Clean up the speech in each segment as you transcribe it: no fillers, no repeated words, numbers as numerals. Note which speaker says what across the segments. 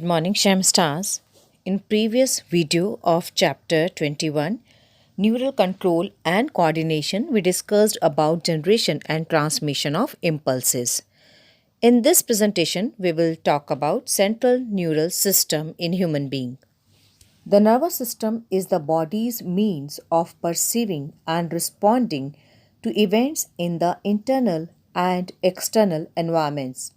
Speaker 1: Good morning, Shem Stars. In previous video of chapter 21, neural control and coordination, we discussed about generation and transmission of impulses. In this presentation, we will talk about central neural system in human being. The nervous system is the body's means of perceiving and responding to events in the internal and external environments.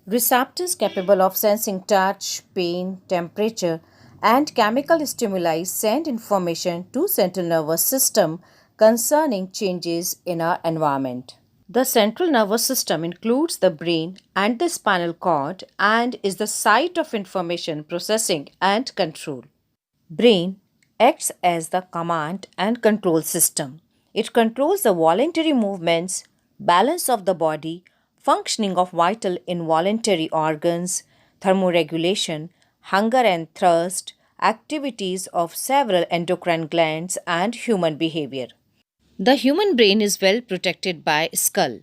Speaker 1: Receptors capable of sensing touch, pain, temperature, and chemical stimuli send information to central nervous system concerning changes in our environment. The central nervous system includes the brain and the spinal cord and is the site of information processing and control. Brain acts as the command and control system. It controls the voluntary movements, balance of the body, functioning of vital involuntary organs, thermoregulation, hunger and thirst, activities of several endocrine glands, and human behavior. The human brain is well protected by skull.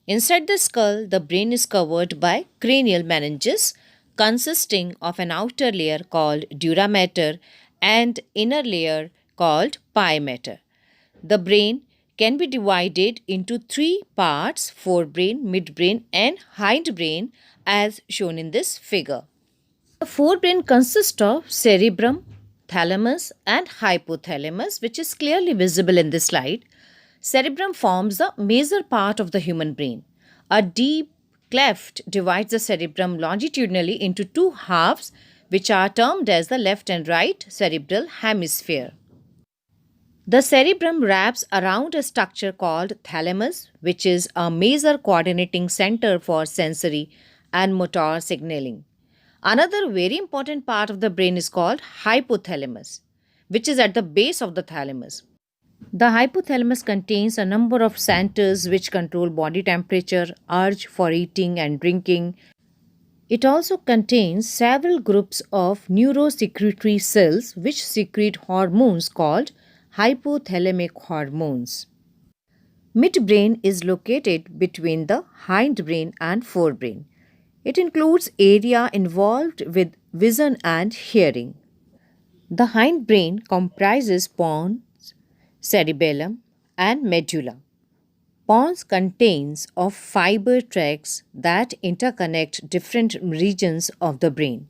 Speaker 1: Inside the skull, the brain is covered by cranial meninges consisting of an outer layer called dura mater and inner layer called pia mater. The brain can be divided into three parts: forebrain, midbrain, and hindbrain, as shown in this figure. The forebrain consists of cerebrum, thalamus, and hypothalamus, which is clearly visible in this slide. Cerebrum forms the major part of the human brain. A deep cleft divides the cerebrum longitudinally into two halves, which are termed as the left and right cerebral hemisphere. The cerebrum wraps around a structure called thalamus, which is a major coordinating center for sensory and motor signaling. Another very important part of the brain is called hypothalamus, which is at the base of the thalamus. The hypothalamus contains a number of centers which control body temperature, urge for eating and drinking. It also contains several groups of neurosecretory cells which secrete hormones called hypothalamic hormones. Midbrain is located between the hindbrain and forebrain. It includes area involved with vision and hearing. The hindbrain comprises pons, cerebellum, and medulla. Pons contains of fiber tracts that interconnect different regions of the brain.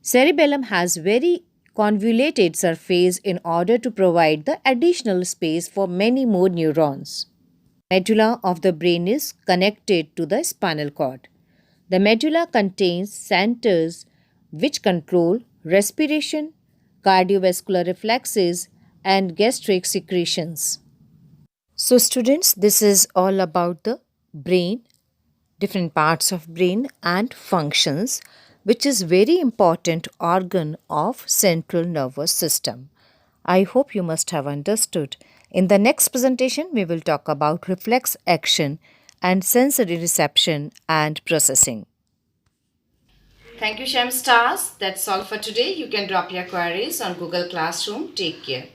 Speaker 1: Cerebellum has very convoluted surface in order to provide the additional space for many more neurons. Medulla of the brain is connected to the spinal cord. The medulla contains centers which control respiration, cardiovascular reflexes, and gastric secretions. So students, this is all about the brain, different parts of brain and functions, which is very important organ of central nervous system. I hope you must have understood. In the next presentation, we will talk about reflex action and sensory reception and processing. Thank you, Shem Stars. That's all for today. You can drop your queries on Google Classroom. Take care.